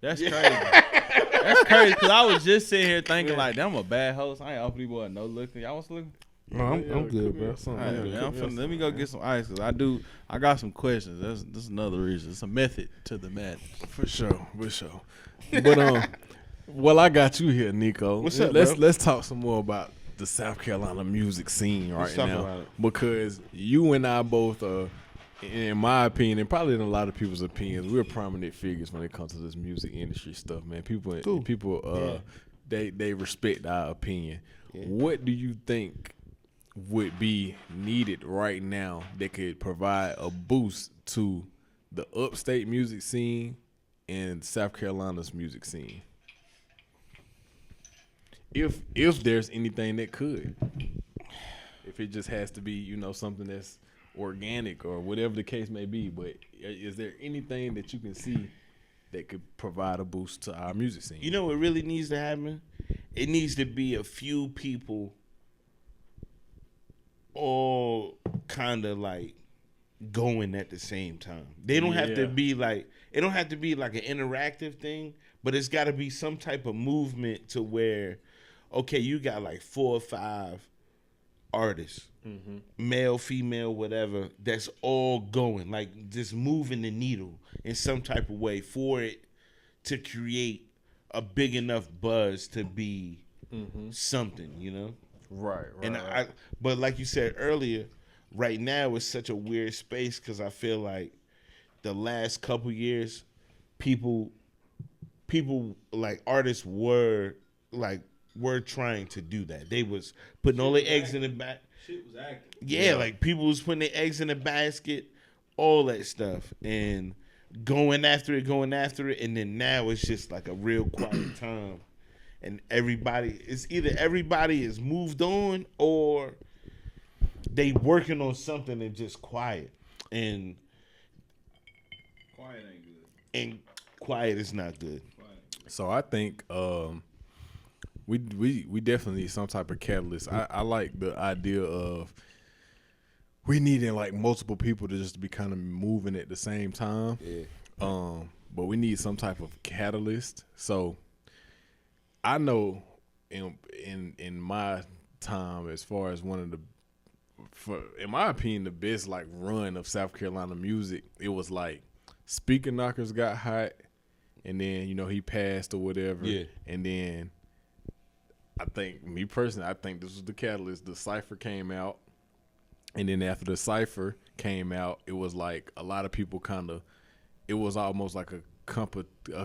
That's crazy. That's crazy because I was just sitting here thinking like, damn, I'm a bad host. I ain't offer these boys no looking. Y'all want some looking? No, I'm good, bro. All right, man, let me go get some ice because I got some questions. This is another reason. It's a method to the madness. For sure. But well, I got you here, Neko. What's up, bro? Let's talk some more about the South Carolina music scene right now, because you and I both are, in my opinion, and probably in a lot of people's opinions, we're prominent figures when it comes to this music industry stuff, man. People, they respect our opinion. Yeah. What do you think would be needed right now that could provide a boost to the upstate music scene and South Carolina's music scene? If there's anything that could. If it just has to be, something that's organic or whatever the case may be, but is there anything that you can see that could provide a boost to our music scene? You know what really needs to happen? It needs to be a few people all kind of like going at the same time. They don't have to be like, it don't have to be like an interactive thing, but it's got to be some type of movement to where, okay, you got like 4 or 5 artists, male, female, whatever, that's all going, like just moving the needle in some type of way for it to create a big enough buzz to be something, Right. And but like you said earlier, right now it's such a weird space because I feel like the last couple years, people like artists were trying to do that. They was putting all their eggs in the basket. Shit was active. Yeah, like people was putting their eggs in the basket, all that stuff, and going after it, and then now it's just like a real quiet time. And everybody is moved on or they working on something and just quiet. And quiet ain't good. And quiet is not good. So I think we definitely need some type of catalyst. I like the idea of we needing like multiple people to just be kind of moving at the same time. Yeah. But we need some type of catalyst. So I know in my time, as far as one of the, in my opinion, the best like run of South Carolina music, it was like Speaker Knockers got hot, and then he passed or whatever, and then I think this was the catalyst. The Cypher came out, and then after the Cypher came out, it was like a lot of people it was almost like a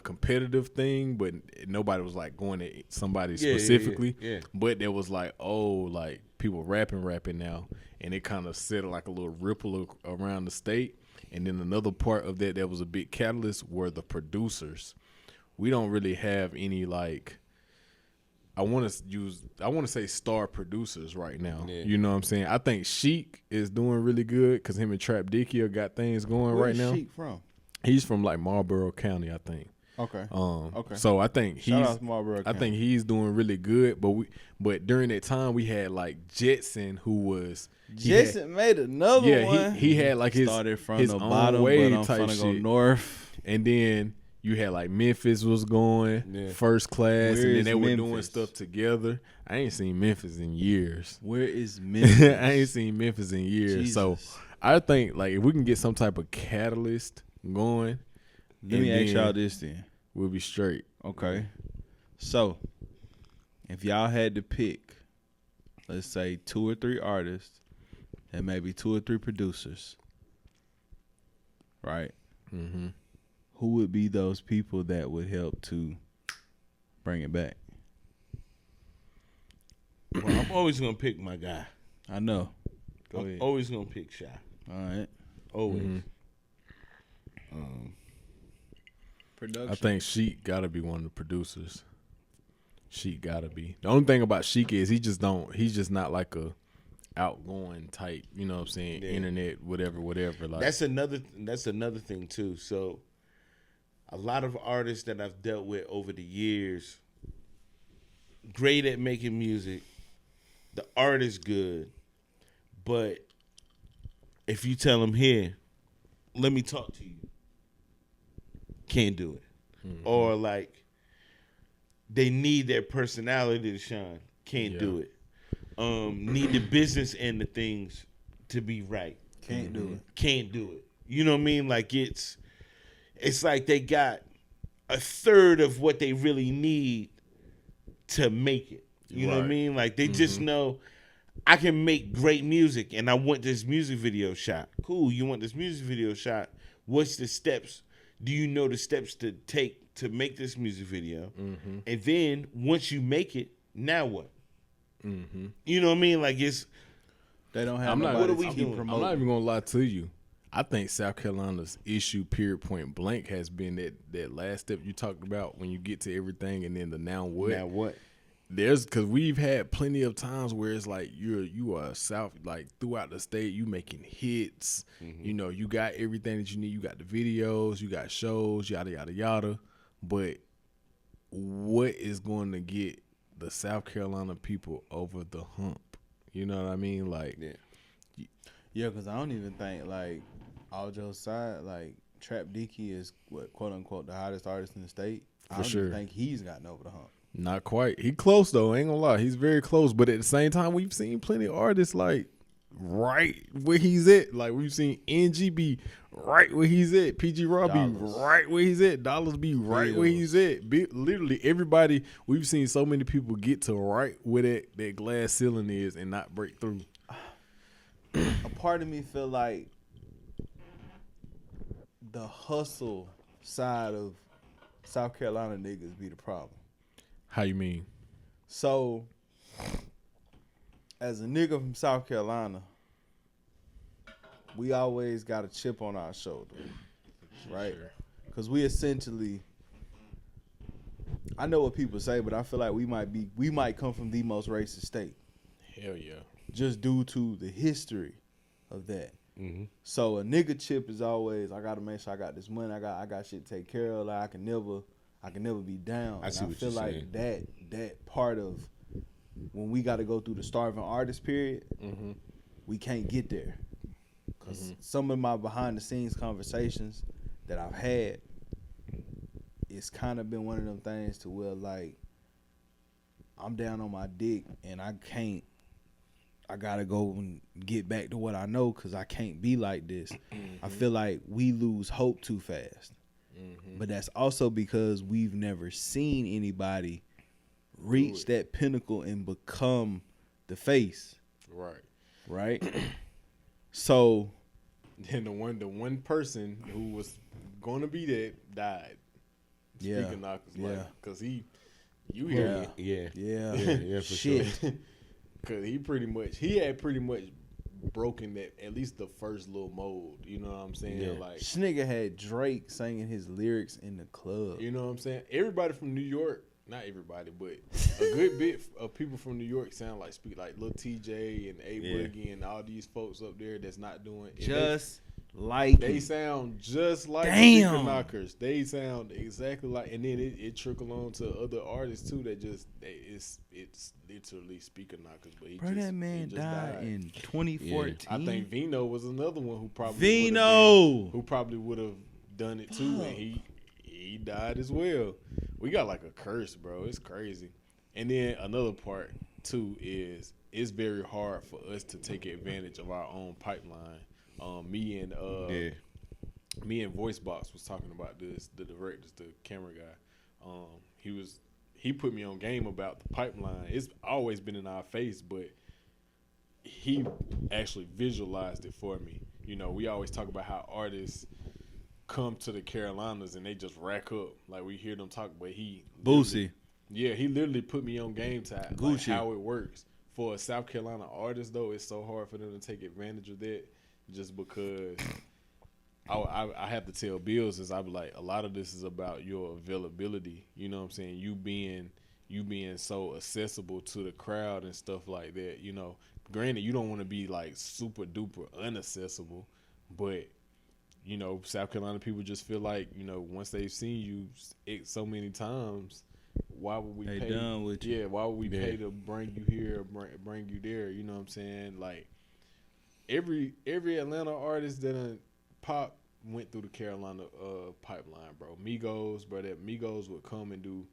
competitive thing, but nobody was like going at somebody specifically. Yeah. But there was like, like people rapping now, and it kind of set like a little ripple around the state. And then another part of that was a big catalyst were the producers. We don't really have any like, I want to say star producers right now. Yeah. You know what I'm saying? I think Sheik is doing really good because him and Trap Dickie got things going right now. Where's Sheik from? He's from like Marlboro County, I think. Okay. Okay. So I think he's doing really good. But during that time we had like Jetson, who was made another one. He had like his started from his the own bottom, wave but I'm type finna shit. go north. And then you had like Memphis was going, First Class, and then they were doing stuff together. I ain't seen Memphis in years. Where is Memphis? I ain't seen Memphis in years. Jesus. So I think like if we can get some type of catalyst going, let me ask y'all this then. We'll be straight. Okay. So, if y'all had to pick, let's say 2 or 3 artists and maybe 2 or 3 producers, right? Mm-hmm. Who would be those people that would help to bring it back? Well, I'm always going to pick my guy. I know. I'm always going to pick Shy. All right. Always. Mm-hmm. Production. I think Sheik gotta be one of the producers. Sheik gotta be. The only thing about Sheik is he's just not like a outgoing type, you know what I'm saying, internet, whatever. Like that's another thing too. So a lot of artists that I've dealt with over the years, great at making music, the art is good, but if you tell them, here, let me talk to you, can't do it. or like they need their personality to shine. Can't do it. Need the business end of things to be right. Can't do it. Can't do it. You know what I mean? Like it's like they got a third of what they really need to make it. You know what I mean? Like they just know I can make great music and I want this music video shot. Cool, you want this music video shot. What's the steps? Do you know the steps to take to make this music video? And then once you make it, now what? You know what I mean? Like it's They don't have. I'm not. What are we to keep doing? I'm promoting. not even gonna lie to you. I think South Carolina's issue, period, point blank, has been that last step you talked about when you get to everything and then the now what. Now what? There's because we've had plenty of times where it's like you are South, like throughout the state, you making hits. You know, you got everything that you need. You got the videos, you got shows, yada yada yada. But what is going to get the South Carolina people over the hump? You know what I mean? Like, Yeah, because I don't even think, like, all jokes aside, like, Trap Dicky is, what, quote unquote, the hottest artist in the state. I don't even think he's gotten over the hump. not quite. He close though. Ain't gonna lie, he's very close. But at the same time, we've seen plenty of artists like right where he's at. Like we've seen NG be right where he's at. PG Rob be right where he's at. Dollars be right where he's at. Literally everybody. We've seen so many people get to right where that glass ceiling is and not break through. A part of me feel like the hustle side of South Carolina niggas be the problem. How you mean? So, as a nigga from South Carolina, we always got a chip on our shoulder, right? Because we essentially, I know what people say, but I feel like we might come from the most racist state. Hell yeah. Just due to the history of that. So a nigga chip is always, I gotta make sure I got this money, I got shit to take care of. Like I can never be down. I see what feel you're like saying. that part of when we got to go through the starving artist period, we can't get there. Because some of my behind the scenes conversations that I've had, it's kind of been one of them things to where like I'm down on my dick and I gotta go and get back to what I know because I can't be like this. I feel like we lose hope too fast. But that's also because we've never seen anybody reach that pinnacle and become the face. Right? So then the one person who was gonna be that died. Yeah. Speaking knockers, like, cause you Yeah. hear Yeah, for shit. sure. Cause he had pretty much broken that at least the first little mold. You know what I'm saying? Yeah. Like This nigga had Drake singing his lyrics in the club. you know what I'm saying? Everybody from New York, not everybody, but a good bit of people from New York sound like Lil TJ and A Boogie and all these folks up there that's not doing they sound just like Speaker Knockers. They sound exactly like, and then it trickle on to other artists too. That just it's literally Speaker Knockers. But that man died in 2014. I think Vino was another one who probably would have done it too, and he died as well. We got like a curse, bro. It's crazy. And then another part too is it's very hard for us to take advantage of our own pipeline. Me and VoiceBox was talking about this. The director, the camera guy, he put me on game about the pipeline. It's always been in our face, but he actually visualized it for me. You know, we always talk about how artists come to the Carolinas and they just rack up. Like we hear them talk, but he literally put me on game to like how it works. For a South Carolina artist, though, it's so hard for them to take advantage of that. Just because I have to tell Bills is I be like, a lot of this is about your availability. You know what I'm saying? You being so accessible to the crowd and stuff like that. You know, granted, you don't want to be like super duper unaccessible, but you know, South Carolina people just feel like, you know, once they've seen you so many times, why would we pay? Done with you. Yeah, why would we pay to bring you here, bring you there? You know what I'm saying? Like. Every Atlanta artist that pop went through the Carolina pipeline, bro. Migos, bro. That Migos would come and do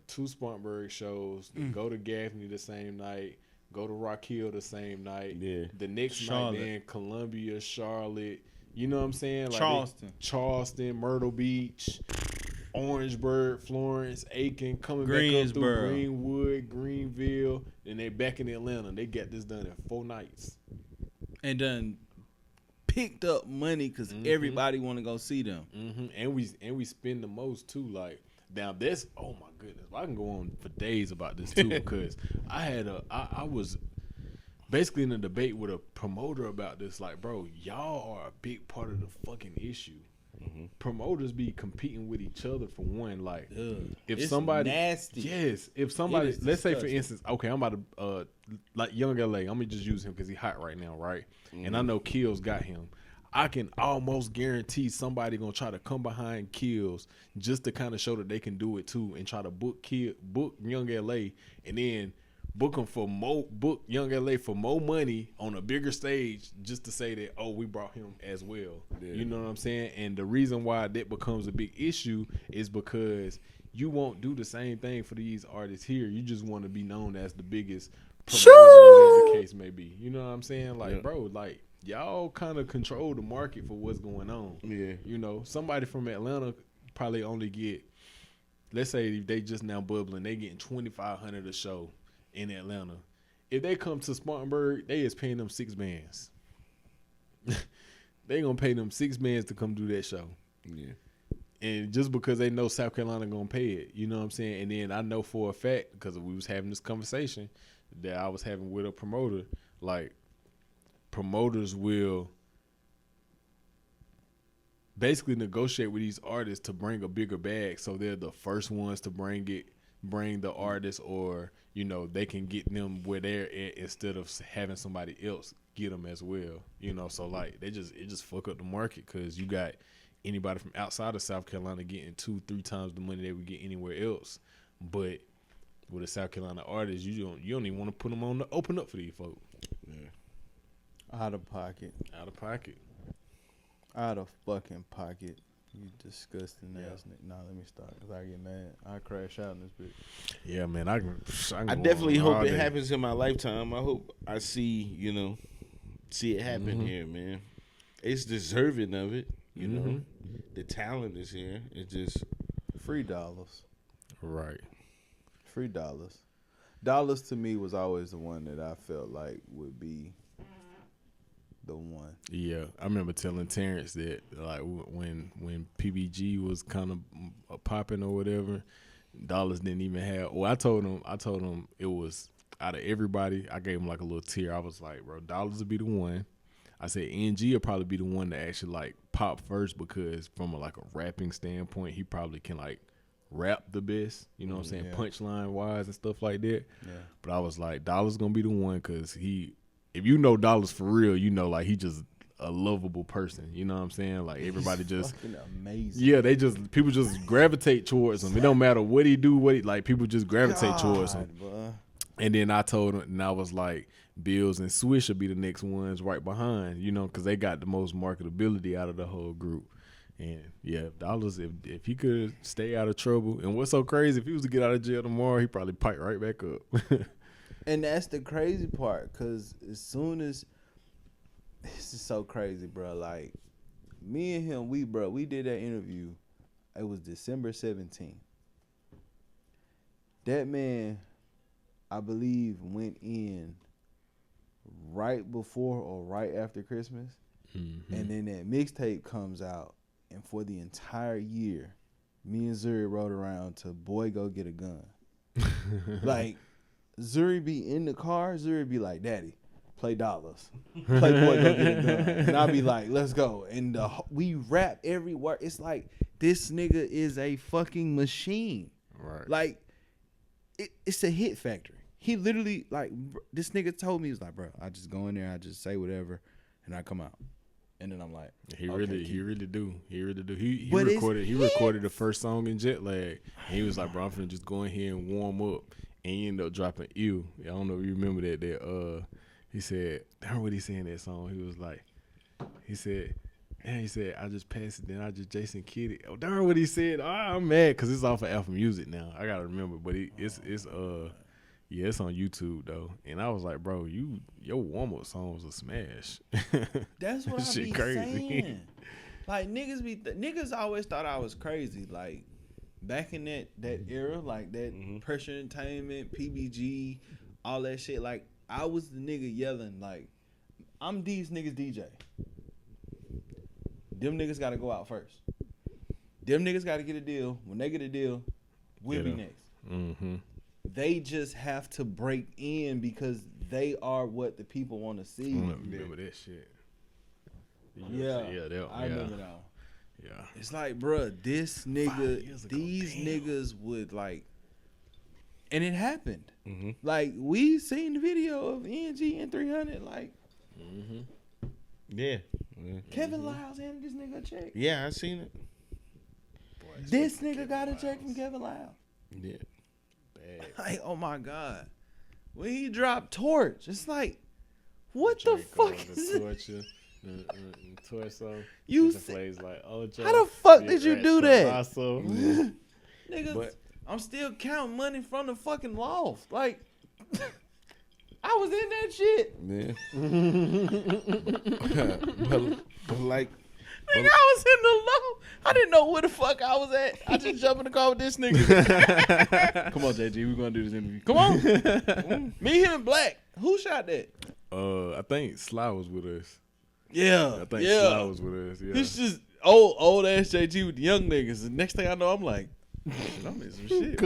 2 Spartanburg shows. Go to Gaffney the same night. Go to Rock Hill the same night. Yeah. The next night, then Columbia, Charlotte. You know what I'm saying? Like Charleston, Myrtle Beach, Orangeburg, Florence, Aiken, coming back up through Greenwood, Greenville, and they back in Atlanta. They got this done in 4 nights. And done picked up money because everybody want to go see them. And we spend the most too. Like now, this oh my goodness, I can go on for days about this too because I was basically in a debate with a promoter about this. Like, bro, y'all are a big part of the fucking issue. Promoters be competing with each other for one. Like, if it's somebody nasty. Yes, if somebody, let's say for instance, okay, I'm about to like Young LA. I'm gonna just use him because he's hot right now, right? And I know Kills got him. I can almost guarantee somebody gonna try to come behind Kills just to kind of show that they can do it too, and try to book Young LA, and then book Young LA for more money on a bigger stage just to say that, oh, we brought him as well. Yeah. You know what I'm saying? And the reason why that becomes a big issue is because you won't do the same thing for these artists here. You just want to be known as the biggest promoter, whatever the case may be. You know what I'm saying? Like, bro, like, y'all kind of control the market for what's going on. Yeah. You know, somebody from Atlanta probably only get, let's say they just now bubbling, they getting $2,500 a show in Atlanta. If they come to Spartanburg, they is paying them 6 bands. They gonna pay them 6 bands to come do that show. Yeah. And just because they know South Carolina gonna pay it, you know what I'm saying? And then I know for a fact, because we was having this conversation that I was having with a promoter, like promoters will basically negotiate with these artists to bring a bigger bag, so they're the first ones to bring the artist, or you know, they can get them where they're at instead of having somebody else get them as well. You know, so like it just fuck up the market because you got anybody from outside of South Carolina getting 2-3 times the money they would get anywhere else. But with a South Carolina artist, you don't even want to put them on to open up for these folks. Yeah. Out of pocket. Out of pocket. Out of fucking pocket. You disgusting ass nigga. Nah, let me stop because I get mad. I crash out in this bitch. Yeah, man. I definitely hope it happens in my lifetime. I hope I see it happen here, man. It's deserving of it, you know. The talent is here. It's just free dollars. Right. Free dollars. Dollars to me was always the one that I felt like would be the one. Yeah, I remember telling Terrence that like when PBG was kind of popping or whatever, Dollars didn't even have. Well, I told him it was out of everybody. I gave him like a little tier. I was like, bro, Dollars would be the one. I said NG will probably be the one that actually like pop first because from a rapping standpoint, he probably can like rap the best. You know what I'm saying, punchline wise and stuff like that. Yeah. But I was like, Dollars gonna be the one because he. If you know Dollars for real, you know, like, he just a lovable person. You know what I'm saying? Like, everybody just fucking amazing. Yeah, people just gravitate towards him. It don't matter what he do, people just gravitate towards him. Boy. And then I told him, and I was like, Bills and Swish will be the next ones right behind, you know, because they got the most marketability out of the whole group. And yeah, Dollars, if he could stay out of trouble, and what's so crazy, if he was to get out of jail tomorrow, he probably pipe right back up. And that's the crazy part, because as soon as this is so crazy, bro. Like, me and him, we did that interview. It was December 17th. That man, I believe, went in right before or right after Christmas. Mm-hmm. And then that mixtape comes out. And for the entire year, me and Zuri rode around to Boy Go Get a Gun. Like, Zuri be in the car. Zuri be like, Daddy, play Dollars. Play Boy Go Get a Gun. And I be like, let's go. And we rap every word. It's like, this nigga is a fucking machine. Right. Like, it's a hit factory. He literally, like, this nigga told me, he was like, bro, I just go in there, I just say whatever, and I come out. And then I'm like, he really do. He recorded the first song in Jet Lag. And he was like, bro, I'm finna just go in here and warm up. And he ended up dropping Ew. I don't know if you remember that. He said, I don't know what he said in that song. He was like, he said, And he said, I just passed it, then I just Jason Kidd it. Oh, darn what he said. Oh, I'm mad because it's off of Alpha Music now. I gotta remember, but it's on YouTube though. And I was like, bro, your warm up song was a smash. That's what I Shit be crazy. saying. Like niggas always thought I was crazy. Like back in that era, like that Pressure Entertainment, PBG, all that shit. Like I was the nigga yelling like, I'm these niggas DJ. Them niggas got to go out first. Them niggas got to get a deal. When they get a deal, we'll be next. Mm-hmm. They just have to break in because they are what the people want to see. I remember that shit. Yeah, I remember that. Yeah. It's like, bruh, these niggas would like, and it happened. Mm-hmm. Like we seen the video of ENG N300. Like, Yeah. Kevin Lyles handed this nigga a check. Yeah, I seen it. Boy, This nigga got a check from Kevin Lyles. Yeah. bad. Like, oh my God. When he dropped Torch, it's like, what the fuck is it? Torture, the torso. You the plays like, oh, how the fuck did you do that? Also, Nigga, But- I'm still counting money from the fucking loft. Like, I was in that shit. Yeah. but like, Nigga, I was in the loft. I didn't know where the fuck I was at. I just jumped in the car with this nigga. Come on, JG, we're gonna do this interview. Come on. Me, him, and Black. Who shot that? I think Sly was with us. Yeah. I think Sly was with us. Yeah. It's just old ass JG with the young niggas. The next thing I know, I'm like, I'm in some shit.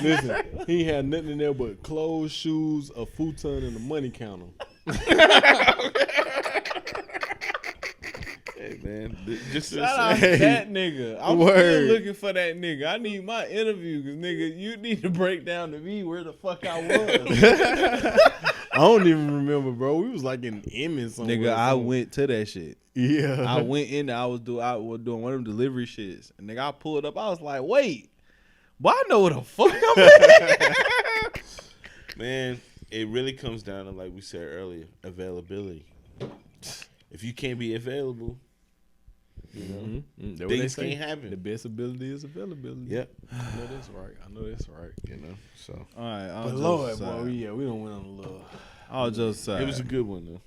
Listen. He had nothing in there but clothes, shoes, a futon, and a money counter. hey man, just Shout out to that nigga. I'm still looking for that nigga. I need my interview because nigga, you need to break down to me where the fuck I was. I don't even remember, bro. We was like in Emmett somewhere. Nigga, I went to that shit. Yeah. I went in there. I was doing one of them delivery shits. And nigga, I pulled up. I was like, wait, well, I know where the fuck I'm at. Man, it really comes down to, like we said earlier, availability. If you can't be available, you know, things can't happen. The best ability is availability. Yep. I know that's right. You know, so All right. But Lord, boy, we don't went on a little. I'll just say. it was a good one though.